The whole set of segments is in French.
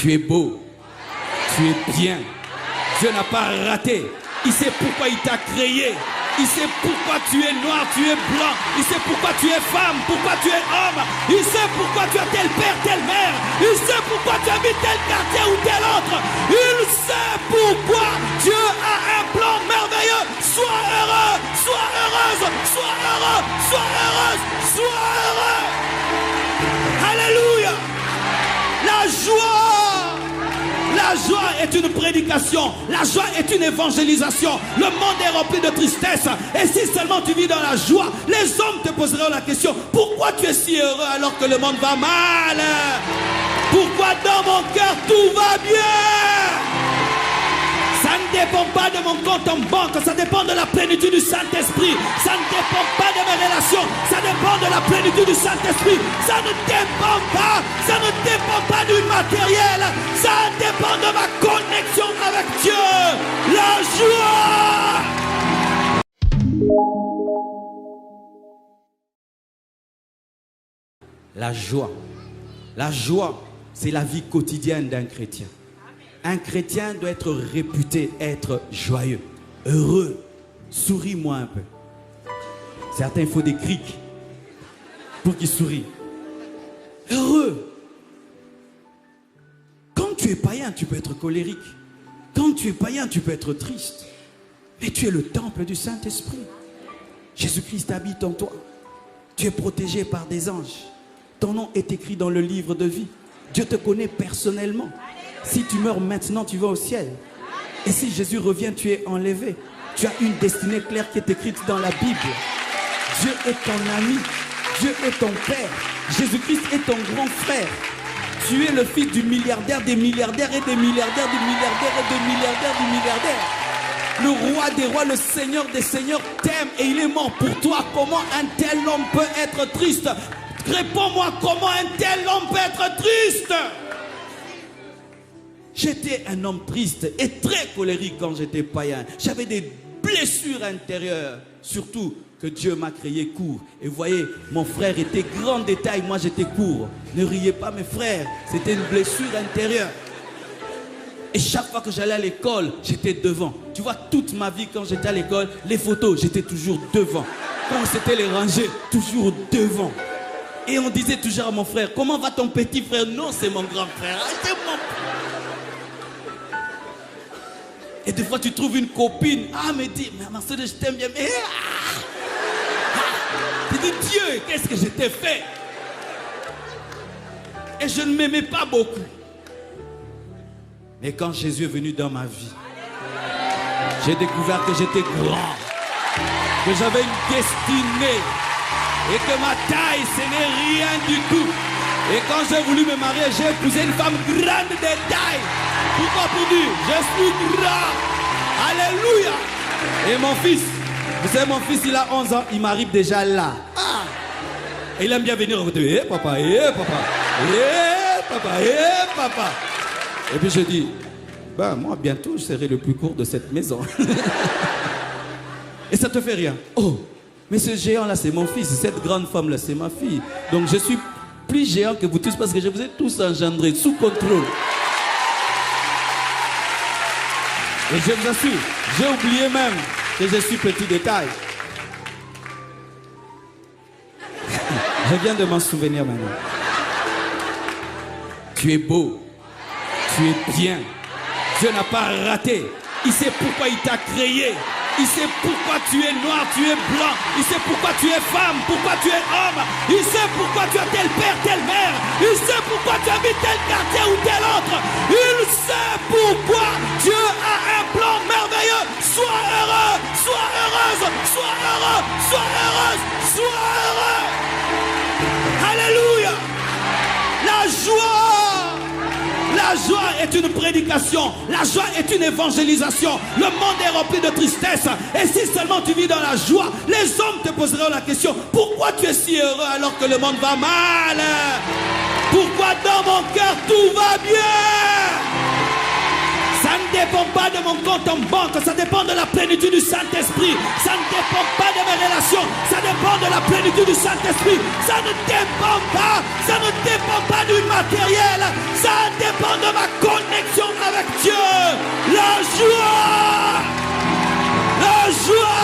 Tu es beau. Tu es bien. Dieu n'a pas raté. Il sait pourquoi il t'a créé. Il sait pourquoi tu es noir, tu es blanc. Il sait pourquoi tu es femme, pourquoi tu es homme. Il sait pourquoi tu as tel père, telle mère. Il sait pourquoi tu habites tel quartier ou tel autre. Il sait pourquoi Dieu a un plan merveilleux. Sois heureux, sois heureuse, sois heureux, sois heureuse, sois heureux. Alléluia. La joie. La joie est une prédication. La joie est une évangélisation. Le monde est rempli de tristesse. Et si seulement tu vis dans la joie, les hommes te poseront la question: pourquoi tu es si heureux alors que le monde va mal? Pourquoi dans mon cœur tout va bien? Ça ne dépend pas de mon compte en banque, ça dépend de la plénitude du Saint-Esprit. Ça ne dépend pas de mes relations, ça dépend de la plénitude du Saint-Esprit. Ça ne dépend pas du matériel, ça dépend de ma connexion avec Dieu. La joie. La joie. La joie, c'est la vie quotidienne d'un chrétien. Un chrétien doit être réputé être joyeux, heureux. Souris-moi un peu. Certains, il faut des crics pour qu'ils sourient. Heureux. Quand tu es païen, tu peux être colérique. Quand tu es païen, tu peux être triste. Mais tu es le temple du Saint-Esprit. Jésus-Christ habite en toi. Tu es protégé par des anges. Ton nom est écrit dans le livre de vie. Dieu te connaît personnellement. Si tu meurs maintenant, tu vas au ciel. Et si Jésus revient, tu es enlevé. Tu as une destinée claire qui est écrite dans la Bible. Dieu est ton ami. Dieu est ton père. Jésus-Christ est ton grand frère. Tu es le fils du milliardaire, des milliardaires et des milliardaires, du milliardaire et des milliardaires, du milliardaire. Le roi des rois, le seigneur des seigneurs t'aime et il est mort pour toi. Comment un tel homme peut être triste? Réponds-moi, comment un tel homme peut être triste? J'étais un homme triste et très colérique quand j'étais païen. J'avais des blessures intérieures. Surtout que Dieu m'a créé court. Et vous voyez, mon frère était grand de taille, moi j'étais court. Ne riez pas mes frères, c'était une blessure intérieure. Et chaque fois que j'allais à l'école, j'étais devant. Tu vois, toute ma vie quand j'étais à l'école, les photos, j'étais toujours devant. Quand c'était les rangées, toujours devant. Et on disait toujours à mon frère: comment va ton petit frère? Non, c'est mon grand frère. C'est mon... Et des fois tu trouves une copine. Ah, mais dis, mais ma soeur, je t'aime bien. Mais tu dis: Dieu, qu'est-ce que je t'ai fait? Et je ne m'aimais pas beaucoup. Mais quand Jésus est venu dans ma vie, j'ai découvert que j'étais grand, que j'avais une destinée et que ma taille, ce n'est rien du tout. Et quand j'ai voulu me marier, j'ai épousé une femme grande de taille. Pourquoi? Pour dire: je suis grand. Alléluia. Et mon fils, vous savez, mon fils, il a 11 ans, il m'arrive déjà là. Ah. Et il aime bien venir au côté: papa, papa, papa, papa. Et puis je dis: ben moi bientôt je serai le plus court de cette maison. Et ça te fait rien? Oh, mais ce géant là c'est mon fils, cette grande femme là c'est ma fille. Donc je suis plus géant que vous tous parce que je vous ai tous engendrés sous contrôle. Et je vous assure, j'ai oublié même que je suis petit de taille. Je viens de m'en souvenir maintenant. Tu es beau. Tu es bien. Dieu n'a pas raté. Il sait pourquoi il t'a créé. Il sait pourquoi tu es noir, tu es blanc. Il sait pourquoi tu es femme, pourquoi tu es homme. Il sait pourquoi tu as tel père, telle mère. Il sait pourquoi tu habites tel quartier ou tel autre. Il sait pourquoi Dieu a un plan merveilleux. Sois heureux, sois heureuse, sois heureux, sois heureuse, sois heureux. Alléluia. La joie. La joie est une prédication. La joie est une évangélisation. Le monde est rempli de tristesse. Et si seulement tu vis dans la joie, les hommes te poseront la question: pourquoi tu es si heureux alors que le monde va mal? Pourquoi dans mon cœur tout va bien? Ça ne dépend pas de mon compte en banque, ça dépend de la plénitude du Saint-Esprit. Ça ne dépend pas de mes relations, ça dépend de la plénitude du Saint-Esprit. Ça ne dépend pas du matériel, ça dépend de de ma connexion avec Dieu. La joie, la joie,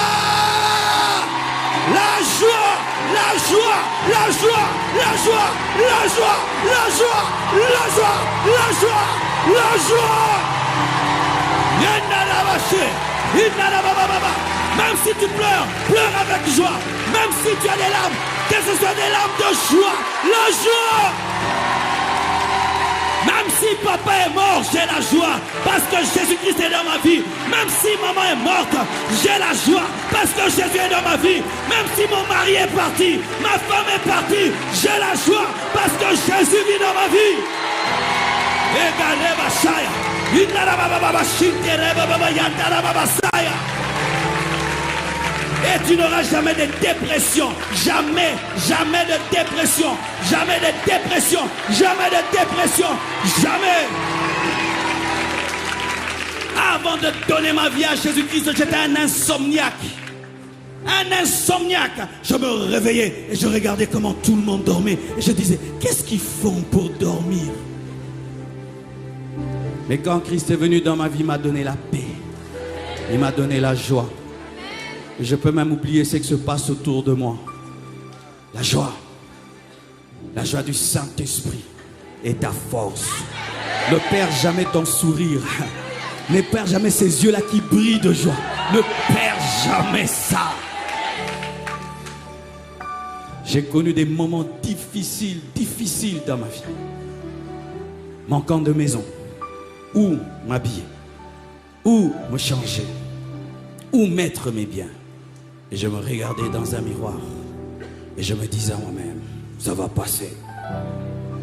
la joie, la joie, la joie, la joie, la joie, la joie, la joie, la joie, la joie. Même si tu pleures, pleure avec joie. Même si tu as des larmes, que ce soit des larmes de joie, la joie. Même si papa est mort, j'ai la joie parce que Jésus-Christ est dans ma vie. Même si maman est morte, j'ai la joie parce que Jésus est dans ma vie. Même si mon mari est parti, ma femme est partie, j'ai la joie parce que Jésus vit dans ma vie. Et tu n'auras jamais de dépression. Jamais, jamais de dépression. Jamais de dépression. Jamais de dépression. Jamais. Avant de donner ma vie à Jésus-Christ, j'étais un insomniaque. Un insomniaque. Je me réveillais et je regardais comment tout le monde dormait. Et je disais, qu'est-ce qu'ils font pour dormir? Mais quand Christ est venu dans ma vie, il m'a donné la paix. Il m'a donné la joie. Et je peux même oublier ce qui se passe autour de moi. La joie du Saint-Esprit est ta force. Ne perds jamais ton sourire. Ne perds jamais ces yeux-là qui brillent de joie. Ne perds jamais ça. J'ai connu des moments difficiles dans ma vie. Manquant de maison. Où m'habiller, où me changer, où mettre mes biens. Et je me regardais dans un miroir et je me disais à moi-même, ça va passer.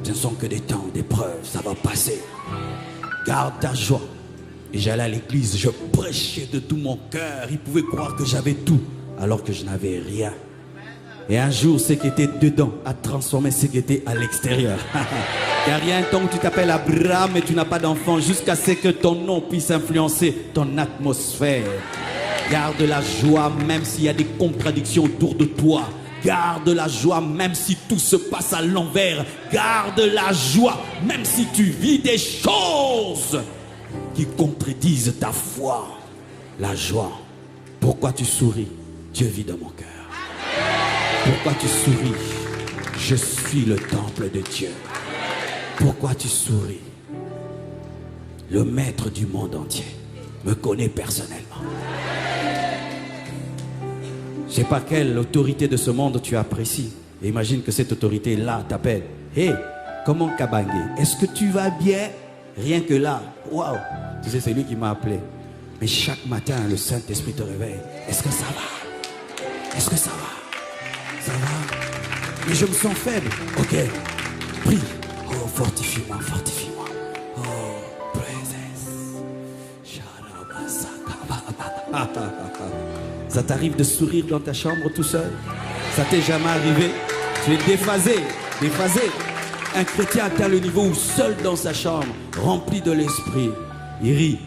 Ce ne sont que des temps d'épreuve, ça va passer. Garde ta joie. Et j'allais à l'église, je prêchais de tout mon cœur. Ils pouvaient croire que j'avais tout alors que je n'avais rien. Et un jour, ce qui était dedans a transformé ce qui était à l'extérieur. Car il y a un temps où tu t'appelles Abraham et tu n'as pas d'enfant jusqu'à ce que ton nom puisse influencer ton atmosphère. Garde la joie même s'il y a des contradictions autour de toi. Garde la joie même si tout se passe à l'envers. Garde la joie même si tu vis des choses qui contredisent ta foi. La joie. Pourquoi tu souris? Dieu vit dans mon cœur. Pourquoi tu souris? Je suis le temple de Dieu. Pourquoi tu souris? Le maître du monde entier me connaît personnellement. Je ne sais pas quelle autorité de ce monde tu apprécies. Et imagine que cette autorité-là t'appelle. Hé, comment Kabangé? Est-ce que tu vas bien? Rien que là. Waouh! Tu sais, c'est lui qui m'a appelé. Mais chaque matin, le Saint-Esprit te réveille. Est-ce que ça va? Est-ce que ça va? Ça va? Mais je me sens faible. Ok, prie. Oh, fortifie-moi, fortifie-moi. Oh, présence. Ça t'arrive de sourire dans ta chambre tout seul? Ça t'est jamais arrivé? Tu es déphasé, déphasé. Un chrétien atteint le niveau où seul dans sa chambre, rempli de l'esprit, il rit.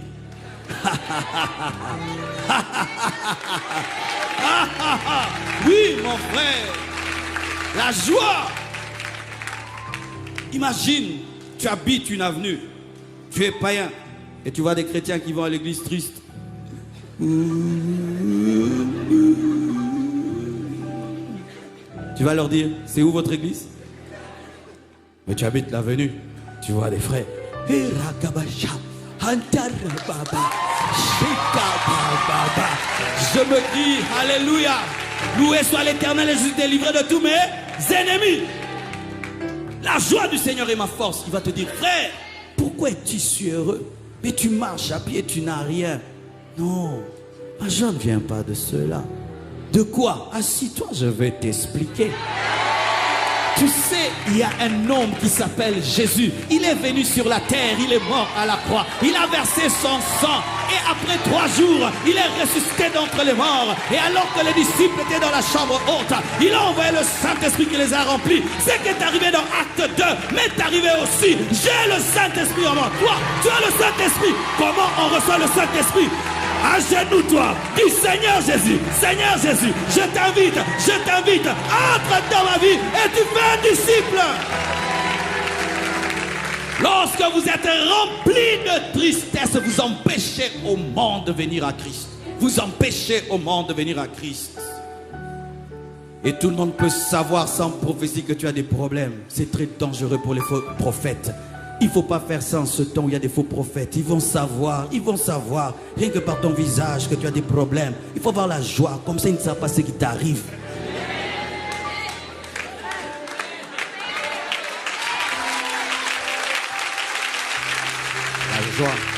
Oui, mon frère, la joie. Imagine, tu habites une avenue, tu es païen, et tu vois des chrétiens qui vont à l'église tristes. Tu vas leur dire, c'est où votre église? Mais tu habites l'avenue, tu vois des frères. Je me dis, alléluia, loué soit l'Éternel et je suis délivré de tous mes ennemis. La joie du Seigneur est ma force. Il va te dire, frère, pourquoi es-tu si heureux? Mais tu marches à pied, tu n'as rien. Non, ma joie ne vient pas de cela. De quoi? Assis-toi, je vais t'expliquer. Tu sais, il y a un homme qui s'appelle Jésus. Il est venu sur la terre, il est mort à la croix. Il a versé son sang. Et après 3 jours, il est ressuscité d'entre les morts. Et alors que les disciples étaient dans la chambre haute, il a envoyé le Saint-Esprit qui les a remplis. Ce qui est arrivé dans Acte 2 m'est arrivé aussi. J'ai le Saint-Esprit en moi. Toi, tu as le Saint-Esprit. Comment on reçoit le Saint-Esprit? Agenouille-toi, dis Seigneur Jésus, je t'invite, entre dans ma vie et tu fais un disciple. Lorsque vous êtes rempli de tristesse, vous empêchez au monde de venir à Christ. Vous empêchez au monde de venir à Christ. Et tout le monde peut savoir sans prophétie que tu as des problèmes. C'est très dangereux pour les faux prophètes. Il ne faut pas faire ça en ce temps où il y a des faux prophètes. Ils vont savoir, rien que par ton visage que tu as des problèmes. Il faut avoir la joie, comme ça ils ne savent pas ce qui t'arrive. La joie.